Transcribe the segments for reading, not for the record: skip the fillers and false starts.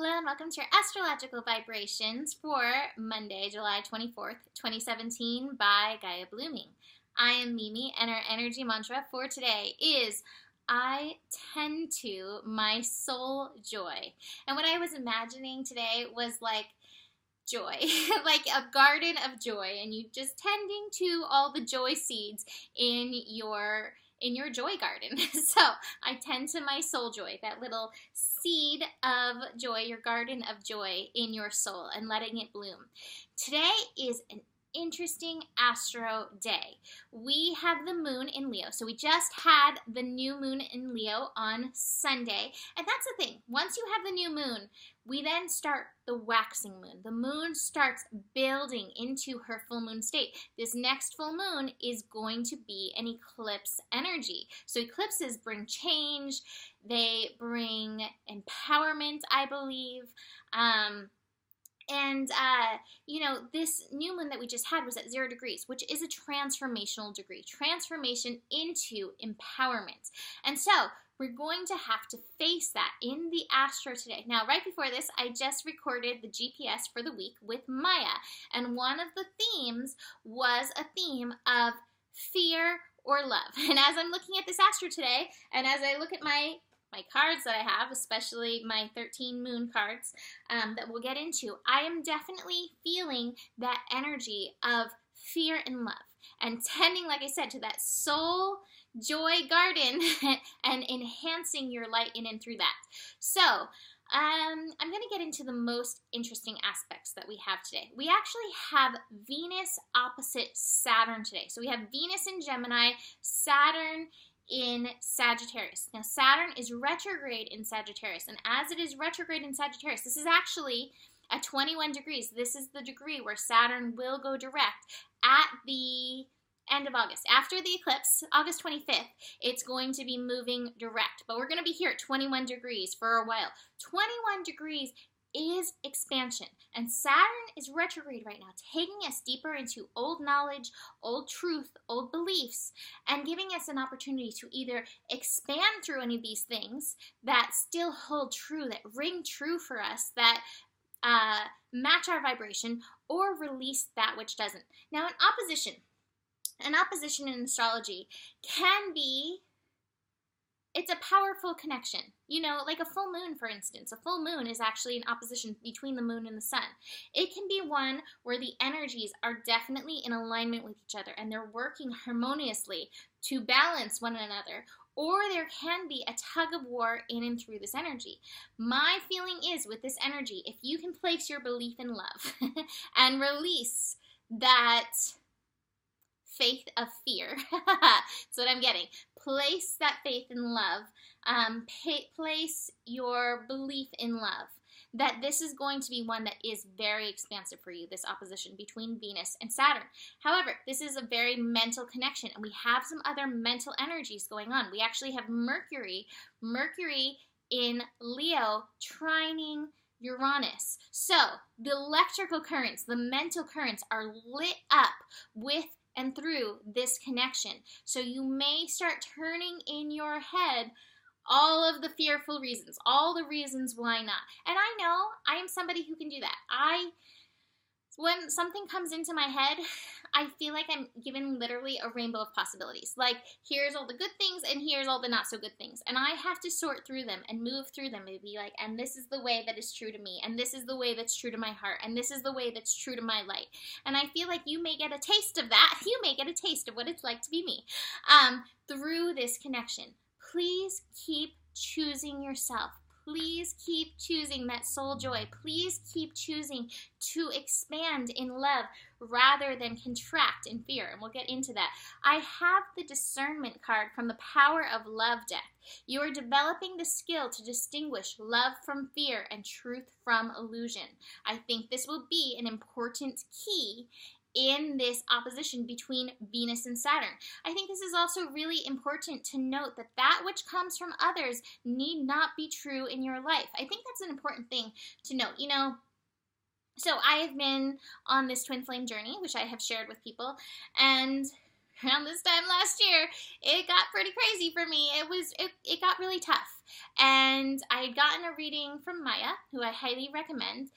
Hello and welcome to your astrological vibrations for Monday, July 24th, 2017 by Gaia Blooming. I am Mimi and our energy mantra for today is I tend to my soul joy. And what I was imagining today was like joy, like a garden of joy, and you just tending to all the joy seeds in your joy garden. So I tend to my soul joy, that little seed of joy, your garden of joy in your soul, and letting it bloom. Today is an interesting astro day. We have the moon in Leo. So we just had the new moon in Leo on Sunday. And that's the thing. Once you have the new moon, we then start the waxing moon. The moon starts building into her full moon state. This next full moon is going to be an eclipse energy. So eclipses bring change. They bring empowerment, I believe. This new moon that we just had was at 0 degrees, which is a transformational degree, transformation into empowerment. And so we're going to have to face that in the astro today. Now, right before this, I just recorded the GPS for the week with Maya, and one of the themes was a theme of fear or love. And as I'm looking at this astro today, and as I look at my cards that I have, especially my 13 moon cards that we'll get into, I am definitely feeling that energy of fear and love and tending, like I said, to that soul joy garden and enhancing your light in and through that. So I'm going to get into the most interesting aspects that we have today. We actually have Venus opposite Saturn today. So we have Venus in Gemini, Saturn in Sagittarius. Now, Saturn is retrograde in Sagittarius, and as it is retrograde in Sagittarius, this is actually at 21 degrees. This is the degree where Saturn will go direct at the end of August. After the eclipse, August 25th, it's going to be moving direct, but we're going to be here at 21 degrees for a while. 21 degrees is expansion, and Saturn is retrograde right now, taking us deeper into old knowledge, old truth, old beliefs, and giving us an opportunity to either expand through any of these things that still hold true, that ring true for us, that match our vibration, or release that which doesn't. Now, an opposition in astrology can be, it's a powerful connection. You know, like a full moon, for instance. A full moon is actually an opposition between the moon and the sun. It can be one where the energies are definitely in alignment with each other and they're working harmoniously to balance one another. Or there can be a tug of war in and through this energy. My feeling is with this energy, if you can place your belief in love and release that faith of fear. That's what I'm getting. Place that faith in love. Place your belief in love. That this is going to be one that is very expansive for you, this opposition between Venus and Saturn. However, this is a very mental connection, and we have some other mental energies going on. We actually have Mercury in Leo, trining Uranus. So the electrical currents, the mental currents are lit up with and through this connection. So you may start turning in your head all of the fearful reasons, all the reasons why not. And I know I am somebody who can do that. When something comes into my head, I feel like I'm given literally a rainbow of possibilities. Like, here's all the good things and here's all the not so good things. And I have to sort through them and move through them and be like, and this is the way that is true to me. And this is the way that's true to my heart. And this is the way that's true to my light. And I feel like you may get a taste of that. You may get a taste of what it's like to be me through this connection. Please keep choosing yourself. Please keep choosing that soul joy. Please keep choosing to expand in love rather than contract in fear. And we'll get into that. I have the discernment card from the Power of Love deck. You are developing the skill to distinguish love from fear and truth from illusion. I think this will be an important key in this opposition between Venus and Saturn. I think this is also really important to note that that which comes from others need not be true in your life. I think that's an important thing to note. You know, so I have been on this twin flame journey, which I have shared with people, and around this time last year, it got pretty crazy for me. It got really tough. And I had gotten a reading from Maya, who I highly recommend.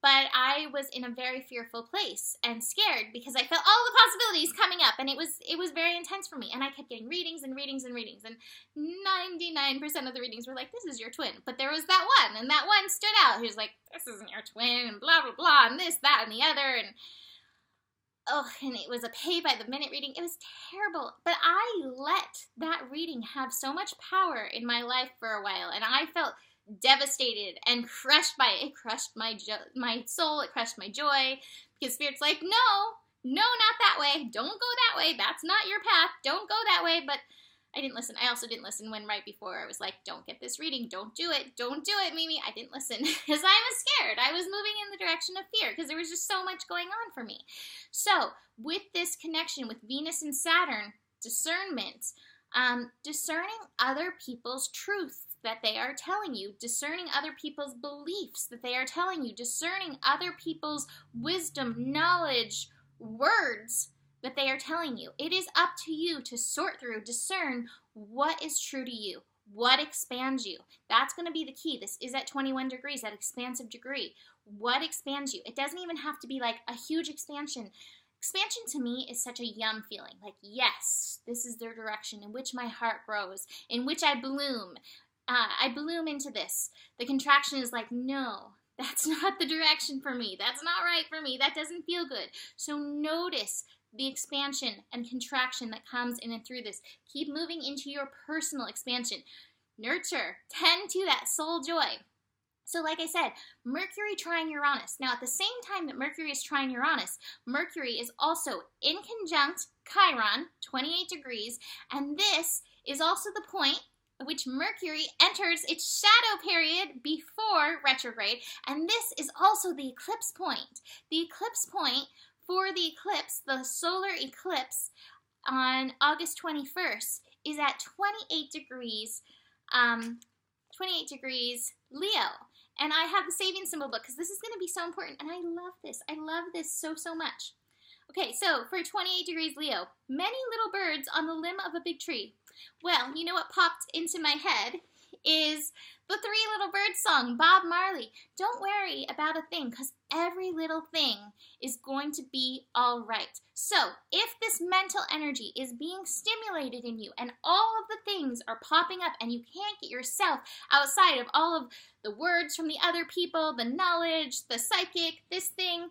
But I was in a very fearful place and scared because I felt all the possibilities coming up, and it was very intense for me. And I kept getting readings and readings and readings, and 99% of the readings were like, this is your twin. But there was that one, and that one stood out. He was like, this isn't your twin, and blah, blah, blah, and this, that, and the other, and it was a pay-by-the-minute reading. It was terrible. But I let that reading have so much power in my life for a while, and I felt devastated and crushed by it. It crushed my soul. It crushed my joy, because Spirit's like, no, not that way. Don't go that way. That's not your path. Don't go that way. But I didn't listen. I also didn't listen when right before I was like, don't get this reading. Don't do it. Don't do it, Mimi. I didn't listen because I was scared. I was moving in the direction of fear because there was just so much going on for me. So with this connection with Venus and Saturn, discernment, discerning other people's truth that they are telling you, discerning other people's beliefs that they are telling you, discerning other people's wisdom, knowledge, words that they are telling you. It is up to you to sort through, discern what is true to you, what expands you. That's going to be the key. This is at 21 degrees, that expansive degree. What expands you? It doesn't even have to be like a huge expansion. Expansion to me is such a yum feeling. Like, yes, this is the direction in which my heart grows, in which I bloom. I bloom into this. The contraction is like, no, that's not the direction for me. That's not right for me. That doesn't feel good. So notice the expansion and contraction that comes in and through this. Keep moving into your personal expansion. Nurture. Tend to that soul joy. So like I said, Mercury trine Uranus. Now at the same time that Mercury is trine Uranus, Mercury is also in conjunct Chiron, 28 degrees, and this is also the point at which Mercury enters its shadow period before retrograde, and this is also the eclipse point. The eclipse point for the eclipse, the solar eclipse on August 21st, is at 28 degrees Leo. And I have the saving symbol book because this is going to be so important, and I love this. I love this so, so much. Okay, so for 28 degrees Leo, many little birds on the limb of a big tree. Well, you know what popped into my head is the Three Little Birds song, Bob Marley. Don't worry about a thing, because every little thing is going to be all right. So if this mental energy is being stimulated in you and all of the things are popping up and you can't get yourself outside of all of the words from the other people, the knowledge, the psychic, this thing,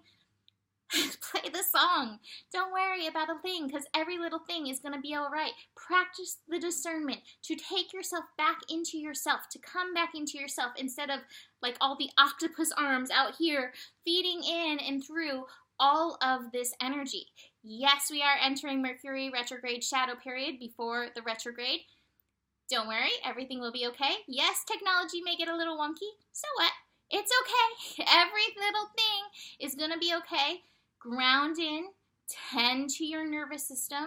play the song. Don't worry about a thing, because every little thing is going to be all right. Practice the discernment to take yourself back into yourself, to come back into yourself instead of like all the octopus arms out here feeding in and through all of this energy. Yes, we are entering Mercury retrograde shadow period before the retrograde. Don't worry, everything will be okay. Yes, technology may get a little wonky. So what? It's okay. Every little thing is going to be okay. Ground in, tend to your nervous system,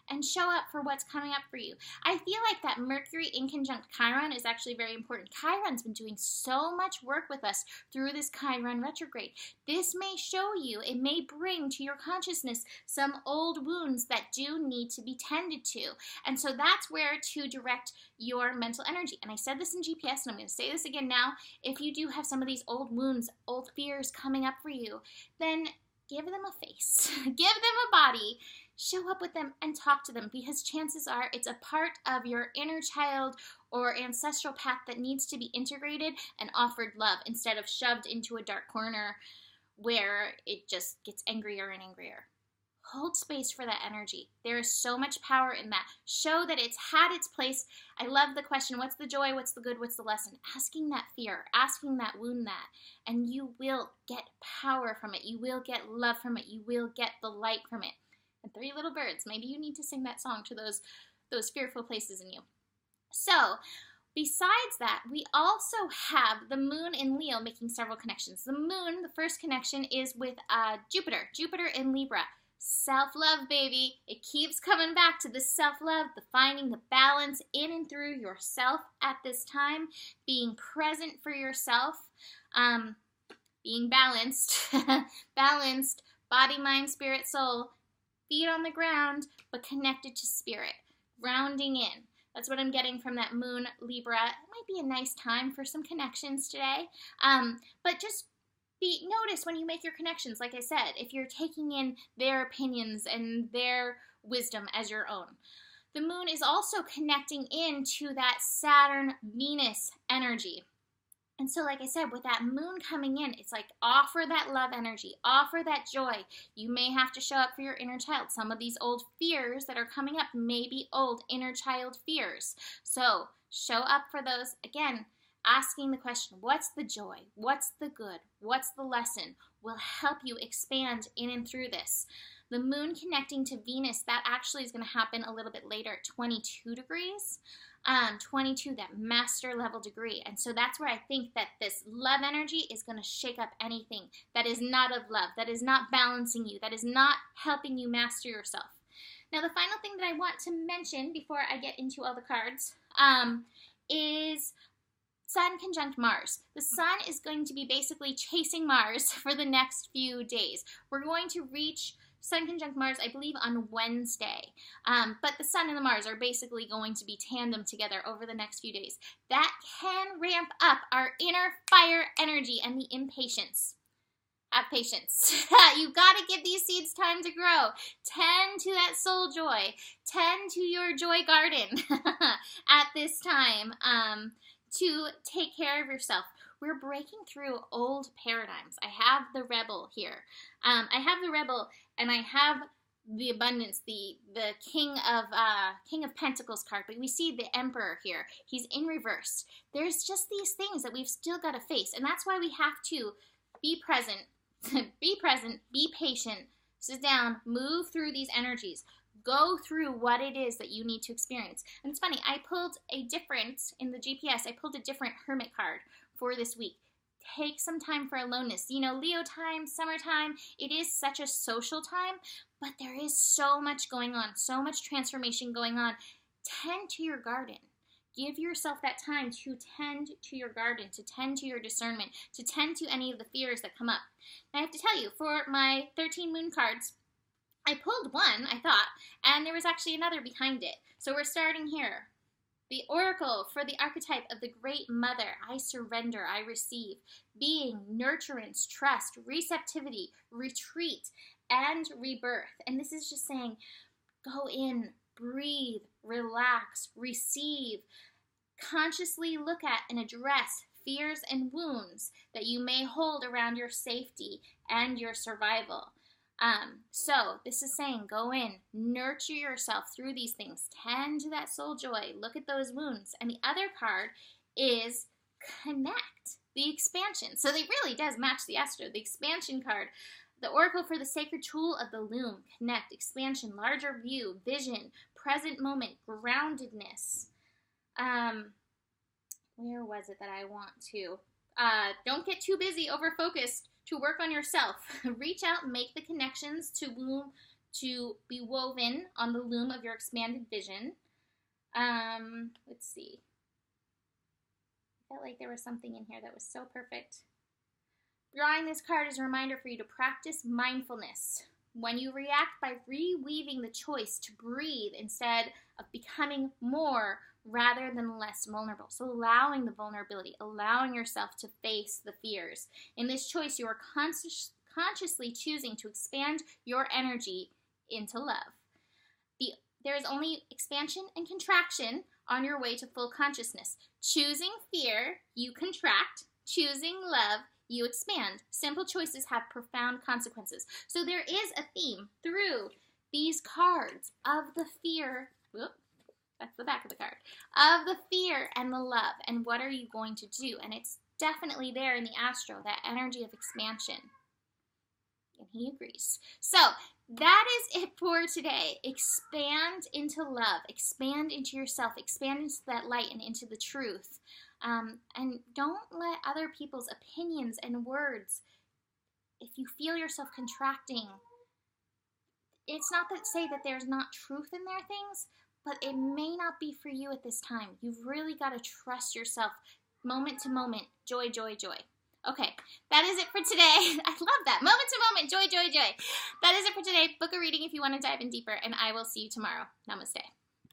and show up for what's coming up for you. I feel like that Mercury in conjunct Chiron is actually very important. Chiron's been doing so much work with us through this Chiron retrograde. This may show you, it may bring to your consciousness some old wounds that do need to be tended to. And so that's where to direct your mental energy. And I said this in GPS, and I'm going to say this again now. If you do have some of these old wounds, old fears coming up for you, then give them a face, give them a body, show up with them and talk to them, because chances are it's a part of your inner child or ancestral path that needs to be integrated and offered love instead of shoved into a dark corner where it just gets angrier and angrier. Hold space for that energy. There is so much power in that. Show that it's had its place. I love the question, what's the joy, what's the good, what's the lesson? Asking that fear, asking that wound that, and you will get power from it. You will get love from it. You will get the light from it. And Three Little Birds, maybe you need to sing that song to those fearful places in you. So, besides that, we also have the moon in Leo making several connections. The moon, the first connection, is with Jupiter in Libra. Self-love, baby. It keeps coming back to the self-love, the finding the balance in and through yourself at this time, being present for yourself, being balanced, balanced, body, mind, spirit, soul, feet on the ground, but connected to spirit, grounding in. That's what I'm getting from that moon, Libra. It might be a nice time for some connections today. But just notice when you make your connections, like I said, if you're taking in their opinions and their wisdom as your own. The moon is also connecting into that Saturn-Venus energy. And so, like I said, with that moon coming in, it's like offer that love energy, offer that joy. You may have to show up for your inner child. Some of these old fears that are coming up may be old inner child fears. So show up for those. Again, asking the question, what's the joy? What's the good? What's the lesson? Will help you expand in and through this. The moon connecting to Venus, that actually is going to happen a little bit later at 22 degrees. 22, that master level degree. And so that's where I think that this love energy is going to shake up anything that is not of love, that is not balancing you, that is not helping you master yourself. Now, the final thing that I want to mention before I get into all the cards is Sun conjunct Mars. The Sun is going to be basically chasing Mars for the next few days. We're going to reach Sun conjunct Mars, I believe, on Wednesday. But the Sun and the Mars are basically going to be tandem together over the next few days. That can ramp up our inner fire energy and the impatience. Have patience. You've got to give these seeds time to grow. Tend to that soul joy. Tend to your joy garden at this time to take care of yourself. We're breaking through old paradigms. I have the Rebel here. I have the Rebel, and I have the Abundance, the King of Pentacles card. But we see the Emperor here. He's in reverse. There's just these things that we've still got to face, and that's why we have to be present, be patient, sit down, move through these energies. Go through what it is that you need to experience. And it's funny, I pulled a different, in the GPS, I pulled a different Hermit card for this week. Take some time for aloneness. You know, Leo time, summertime, it is such a social time, but there is so much going on, so much transformation going on. Tend to your garden. Give yourself that time to tend to your garden, to tend to your discernment, to tend to any of the fears that come up. And I have to tell you, for my 13 moon cards, I pulled one, I thought, and there was actually another behind it. So we're starting here. The Oracle for the archetype of the Great Mother. I surrender, I receive. Being, nurturance, trust, receptivity, retreat, and rebirth. And this is just saying, go in, breathe, relax, receive. Consciously look at and address fears and wounds that you may hold around your safety and your survival. So this is saying, go in, nurture yourself through these things, tend to that soul joy, look at those wounds. And the other card is connect, the expansion. So it really does match the Astro, the expansion card. The Oracle for the sacred tool of the loom, connect, expansion, larger view, vision, present moment, groundedness. Where was it that I want to? Don't get too busy, over-focused. To work on yourself. Reach out and make the connections to be woven on the loom of your expanded vision. Let's see. I felt like there was something in here that was so perfect. Drawing this card is a reminder for you to practice mindfulness. When you react by reweaving the choice to breathe instead of becoming more rather than less vulnerable. So allowing the vulnerability, allowing yourself to face the fears. In this choice, you are consciously choosing to expand your energy into love. There is only expansion and contraction on your way to full consciousness. Choosing fear, you contract. Choosing love, you expand. Simple choices have profound consequences. So there is a theme through these cards of the fear. Whoop. That's the back of the card. Of the fear and the love. And what are you going to do? And it's definitely there in the Astro, that energy of expansion. And he agrees. So that is it for today. Expand into love. Expand into yourself. Expand into that light and into the truth. And don't let other people's opinions and words, if you feel yourself contracting, it's not to say that there's not truth in their things, but it may not be for you at this time. You've really got to trust yourself moment to moment. Joy, joy, joy. Okay, that is it for today. I love that. Moment to moment. Joy, joy, joy. That is it for today. Book a reading if you want to dive in deeper, and I will see you tomorrow. Namaste.